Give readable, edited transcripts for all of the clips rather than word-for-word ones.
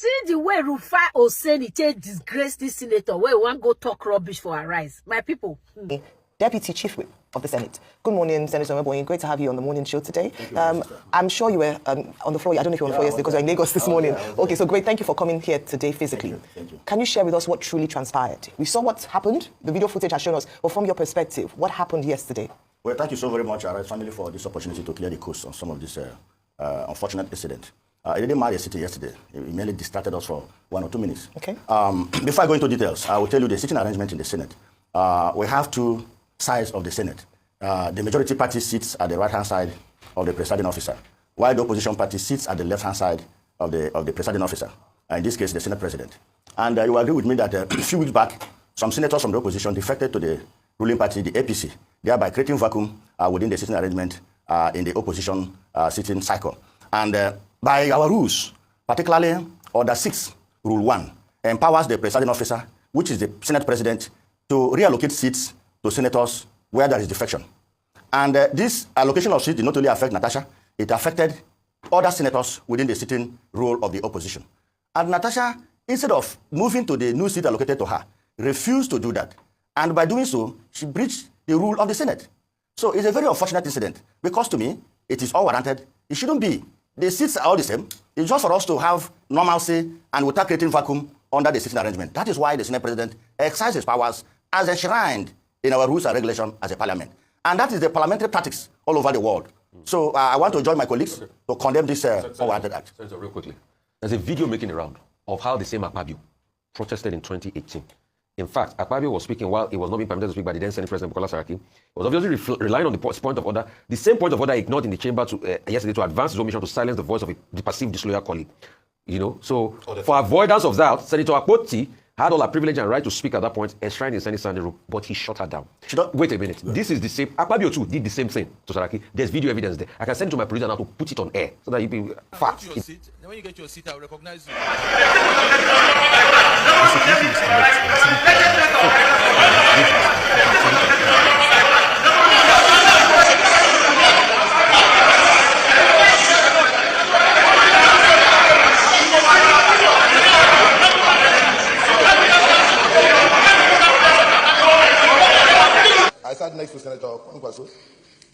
See the way Rufai Oseni take disgrace this senator where we want go talk rubbish for our rise. My people. Deputy Chief Whip of the Senate. Good morning, Senator Meboyin. Great to have you on the morning show today. I'm sure you were on the floor. I don't know if you were on the floor yesterday because you're in Lagos this morning. Okay, so great. Thank you for coming here today physically. Thank you. Can you share with us what truly transpired? We saw what happened. The video footage has shown us. But from your perspective, what happened yesterday? Well, thank you so very much, Arise family, for this opportunity to clear the coast on some of this unfortunate incident. It didn't matter city yesterday. It merely distracted us for 1 or 2 minutes. Okay. Before I go into details, I will tell you the sitting arrangement in the Senate. We have two sides of the Senate. The majority party sits at the right-hand side of the presiding officer, while the opposition party sits at the left-hand side of the presiding officer, in this case, the Senate president. And you will agree with me that a few weeks back, some senators from the opposition defected to the ruling party, the APC, thereby creating vacuum within the sitting arrangement in the opposition sitting cycle. And by our rules, particularly Order 6, Rule 1, empowers the presiding officer, which is the Senate president, to reallocate seats to senators where there is defection. And this allocation of seats did not only affect Natasha, it affected other senators within the sitting role of the opposition. And Natasha, instead of moving to the new seat allocated to her, refused to do that. And by doing so, she breached the rule of the Senate. So it's a very unfortunate incident, because to me, it is all warranted. It shouldn't be. The seats are all the same. It's just for us to have normalcy and without creating vacuum under the sitting arrangement. That is why the Senate president exercises his powers as enshrined in our rules and regulations as a parliament. And that is the parliamentary practice all over the world. So I want to join my colleagues to condemn this unwarranted act. Senator, real quickly. There's a video making a round of how the same Akpabio protested in 2018. In fact, Akpabio was speaking while he was not being permitted to speak by the then Senate President Bukola Saraki. He was obviously relying on the point of order, the same point of order ignored in the chamber yesterday to advance his own mission to silence the voice of the perceived disloyal colleague. You know, so for avoidance of doubt, Senator Akpoti had all her privilege and right to speak at that point, enshrined in Senate standing room, but he shut her down. Wait a minute. Yeah. This is the same. Akpabio too did the same thing to Saraki. There's video evidence there. I can send it to my producer now to put it on air so that you be facts. When you get your seat, I'll recognize you. I sat next to Senator Kwankwaso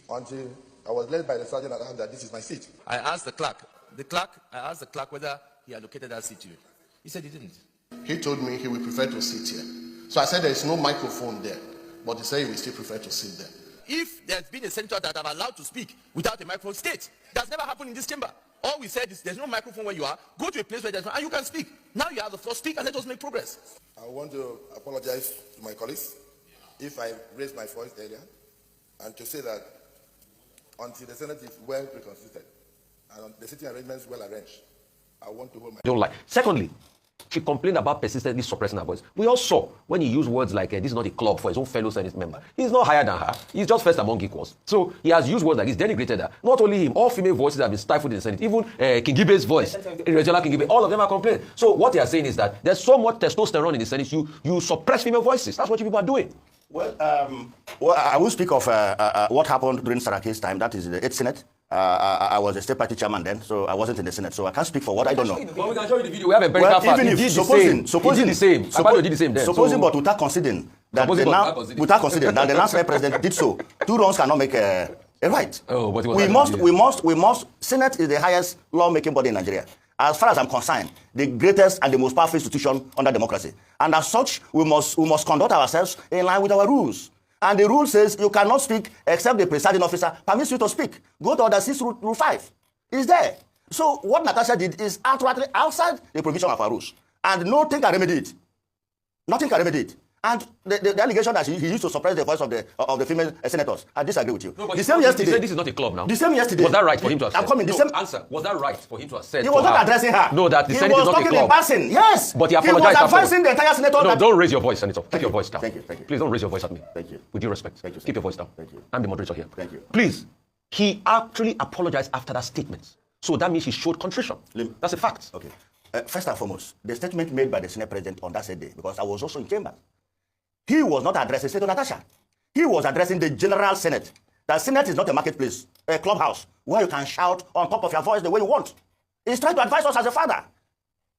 until I was led by the sergeant at arms that this is my seat. I asked the clerk whether he allocated that seat to you. He said he didn't. He told me he would prefer to sit here. So I said there is no microphone there, but he said he will still prefer to sit there. If there's been a senator that I'm allowed to speak without a microphone, state. That's never happened in this chamber. All we said is there's no microphone where you are. Go to a place where there's one and you can speak. Now you have the floor, speak and let us make progress. I want to apologize to my colleagues if I raised my voice earlier, and to say that until the Senate is well reconstituted and the sitting arrangement is well arranged, I want to hold my... Don't lie. Secondly, she complained about persistently suppressing her voice. We all saw when he used words like, this is not a club for his own fellow Senate member. He's not higher than her. He's just first among equals. So he has used words like this, denigrated her. Not only him, all female voices have been stifled in the Senate. Even Kingibe's voice, Regina Kingibe, all of them are complaining. So what they are saying is that there's so much testosterone in the Senate, you suppress female voices. That's what you people are doing. Well, I will speak of what happened during Saraki's time. That is the 8th Senate. I was a state party chairman then, so I wasn't in the Senate. So I can't speak for what I don't know. Well, we can show you the video. We have a very fast. Even if supposing did the same. Akpabio did the same then. Supposing, but without conceding that the last Senate president did so, 2 wrongs cannot make a right. Oh, but we must. Senate is the highest lawmaking body in Nigeria. As far as I'm concerned, the greatest and the most powerful institution under democracy. And as such, we must conduct ourselves in line with our rules. And the rule says you cannot speak except the presiding officer permits you to speak. Go to Order 6, Rule 5. It's there. So what Natasha did is outside the provision of our rules. And nothing can remedy it. Nothing can remedy it. And the allegation that he used to suppress the voice of the female senators, I disagree with you. No, the same yesterday. He said this is not a club now. The same yesterday. Was that right for him to have said? I'm coming. The same answer. Was that right for him to have said? He was not addressing her. No, that the Senate is not a club. He was talking in passing. Yes. But he apologized. He was advising the entire Senate. No, don't raise your voice, Senator. Take your voice down. Thank you. Please don't raise your voice at me. Thank you. With due respect. Thank you, sir. Keep your voice down. Thank you. I'm the moderator here. Thank you. Please. He actually apologized after that statement. So that means he showed contrition. That's a fact. Okay. First and foremost, the statement made by the Senate President on that same day, because I was also in chamber, he was not addressing Senator Natasha. He was addressing the General Senate. The Senate is not a marketplace, a clubhouse, where you can shout on top of your voice the way you want. He's trying to advise us as a father.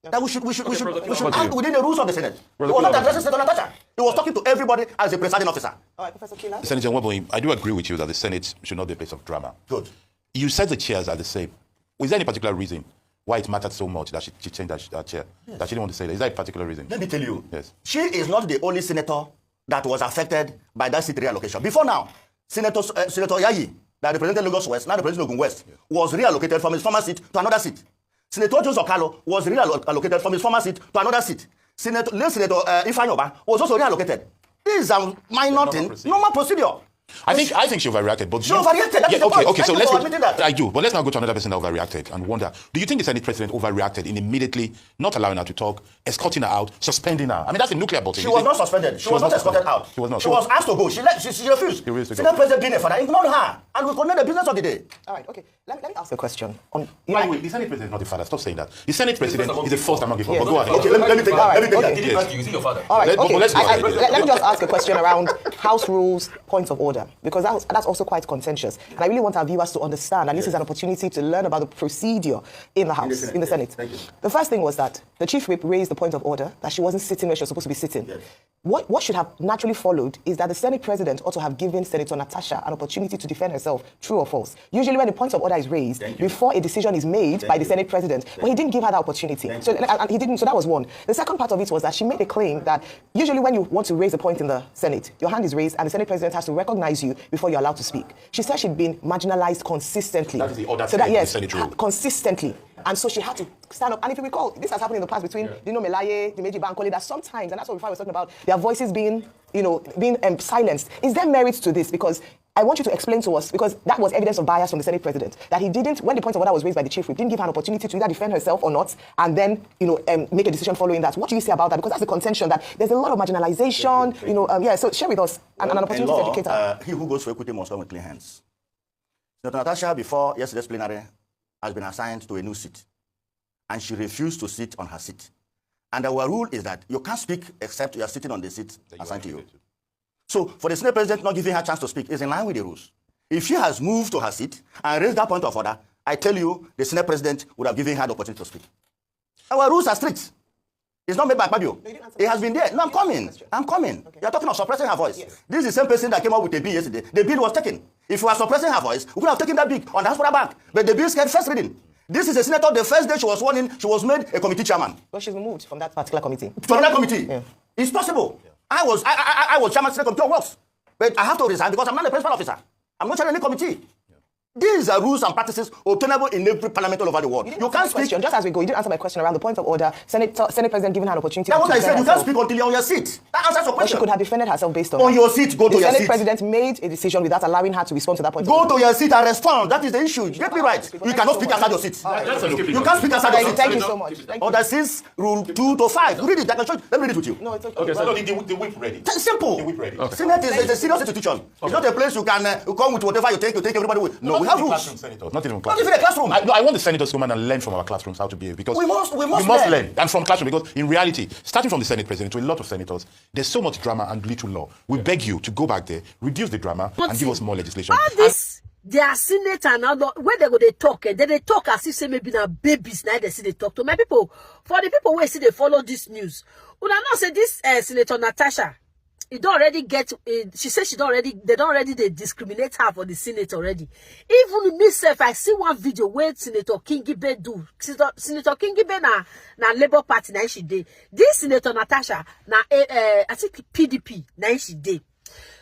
That we should act within the rules of the Senate. He was not addressing Senator Natasha. He was talking to everybody as a presiding officer. All right, Professor Kila. Senator Nwabonyi, I do agree with you that the Senate should not be a place of drama. Good. You said the chairs are the same. Was there any particular reason why it mattered so much that she changed that chair? Yes. That she didn't want to say that? Is there a particular reason? Let me tell you. Yes. She is not the only senator that was affected by that seat reallocation. Before now, Senator Yayi, that represented Lagos West, now representing Ogun West, was reallocated from his former seat to another seat. Senator Joseph Okalo was reallocated from his former seat to another seat. Senator Ifeanyi Oba was also reallocated. This is a minor thing, normal procedure. I think she overreacted, but she overreacted. That's the point. Okay. So let's go. I do, but let's now go to another person that overreacted and wonder: do you think the Senate president overreacted in immediately not allowing her to talk, escorting her out, suspending her? I mean, that's a nuclear bottle. She was not suspended. She was not escorted out. She was not. She was asked to go. She refused. Senate president being a father ignored her, and we condemn the business of the day. All right. Okay. Let me ask a question. Wait, the Senate president is not the father. Stop saying that. The Senate president is the first among people. But go ahead. Okay, let me take that. Let me take that. Did he ask you? Is he your father? All right, okay. Let's go ahead. Let me just ask a question around House rules, points of order, because that's also quite contentious. And I really want our viewers to understand, and this is an opportunity to learn about the procedure in the House, in the Senate. Thank you. The first thing was that the Chief Whip raised the point of order that she wasn't sitting where she was supposed to be sitting. Yes. What should have naturally followed is that the Senate President ought to have given Senator Natasha an opportunity to defend herself, true or false. Usually when the point of order is raised, before a decision is made by the Senate President, but he didn't give her that opportunity. So he didn't. So that was one. The second part of it was that she made a claim that usually when you want to raise a point in the Senate, your hand is raised and the Senate President has to recognize you before you're allowed to speak. She said she'd been marginalized consistently. That is the order. So that, yes, the Senate rule. Consistently. And so she had to stand up. And if you recall, this has happened in the past between Dino Melaye, Dimeji Bankole, that sometimes, and that's what I was talking about, their voices being silenced. Is there merit to this? Because I want you to explain to us, because that was evidence of bias from the Senate President, that he didn't, when the point of order was raised by the Chief Whip, didn't give her an opportunity to either defend herself or not, and then, make a decision following that. What do you say about that? Because that's the contention, that there's a lot of marginalization, so share with us and an opportunity to educate her. He who goes for equity must come with clean hands. Senator Natasha, before yesterday's plenary, has been assigned to a new seat, and she refused to sit on her seat. And our rule is that you can't speak except you are sitting on the seat assigned to you. So for the Senate President not giving her a chance to speak is in line with the rules. If she has moved to her seat and raised that point of order, I tell you, the Senate President would have given her the opportunity to speak. Our rules are strict. It's not made by Akpabio. It has been there. No, I'm coming. Okay. You're talking of suppressing her voice. Yes. This is the same person that came up with the bill yesterday. The bill was taken. If we were suppressing her voice, we could have taken that bill on the House Bank. But the bill scared first reading. This is a senator, the first day she was sworn in, she was made a committee chairman. Well, she's removed from that particular committee. From that committee? Yeah. It's possible. Yeah. I was chairman of the Senate Committee on Works. But I have to resign because I'm not a principal officer. I'm not chairing any committee. Yeah. These are rules and practices obtainable in every parliament all over the world. You can't speak. Just as we go, you didn't answer my question around the point of order. Senate President giving her an opportunity. That's what I said. You can't speak until you're on your seat. That answers your question. She could have defended herself based on your seat. Go to your seat. The Senate President made a decision without allowing her to respond to that point. Go to your seat and respond. That is the issue. Get me right. You cannot speak outside your seat. You can't speak outside your seat. Thank you so much. Order 6, Rule 2 to 5. You read it. I can show you. Let me read it with you. No, it's okay. Okay, so the whip ready. It's simple. The whip ready. Senate is a serious institution. It's not a place you can come with whatever you take everybody with. No, we have rules. Not even classroom. Not even a classroom. I want the senators to come and learn from our classrooms how to behave, because we must learn. And from classroom, because in reality, starting from the Senate President to a lot of senators, there's so much drama and little law. We beg you to go back there, reduce the drama, and give us more legislation. All this, their Senate and other, when they go, they talk as if say maybe na babies. Now they see they talk to my people. For the people who see they follow this news, when I know say this Senator Natasha, it don't already get. She said they discriminate her for the Senate already. Even myself, I see one video where Senator Kingibe do. Senator Kingibe na Labour Party na she did. This Senator Natasha na I think PDP na she did.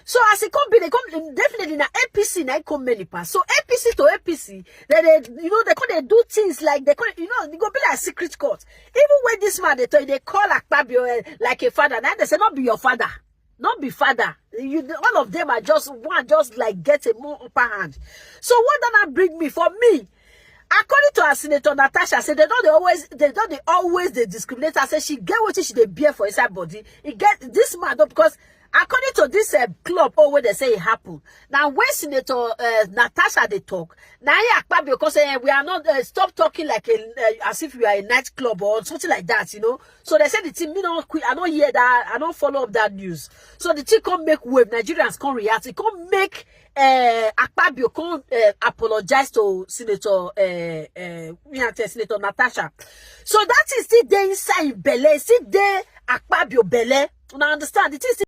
So as it come, they come definitely na APC na come many pass. So APC to APC, they do things like they go be like secret court. Even when this man they call Akpabio like a father, now they say not be your father. Not be father. All of them are just like get a more upper hand. So what does that bring me? For me, according to our Senator Natasha, say they don't always discriminate. I say she get what she bear for inside body. It get this man up because according to this club, where they say it happened. Now, when Senator Natasha they talk, now because we are not stop talking like as if we are a nightclub or something like that, you know. So they said the team, I don't hear that, I don't follow up that news. So the team can't make wave, Nigerians can't react, it can't make Akpabio can't apologize to Senator Senator Natasha. So that is still there inside Bele, still there Akpabio Bele. You understand? It is